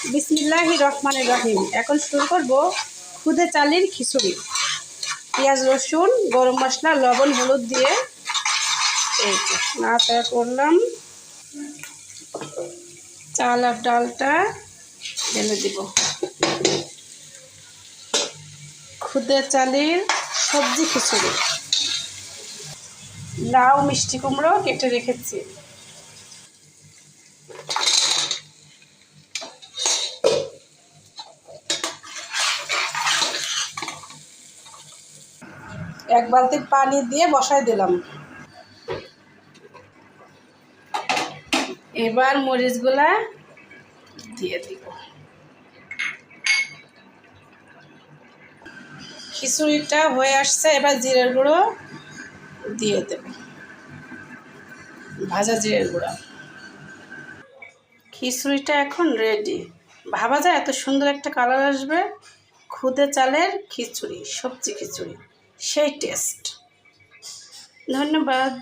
বিসমিল্লাহির রহমানির রহিম। এখন শুরু করব খুদে চালের খিচুড়ি। পেঁয়াজ, রসুন, গরম মশলা, লবণ, হলুদ দিয়ে এই যে নাড়াচাড়া করলাম। চাল আর ডালটা ঢেলে দিব। খুদে চালের সবজি খিচুড়ি। লাউ, মিষ্টি কুমড়ো কেটে রেখেছি। এক বালতি পানি দিয়ে বসাই দিলাম। এবার মরিচগুলা দিয়ে দিব। খিচুড়িটা হয়ে আসছে, এবার জিরের গুঁড়ো দিয়ে দেব, ভাজা জিরের গুঁড়ো। খিচুড়িটা এখন রেডি। ভাবা যায় এত সুন্দর একটা কালার আসবে। খুদে চালের খিচুড়ি, সবজি খিচুড়ি, সেই টেস্ট। ধন্যবাদ।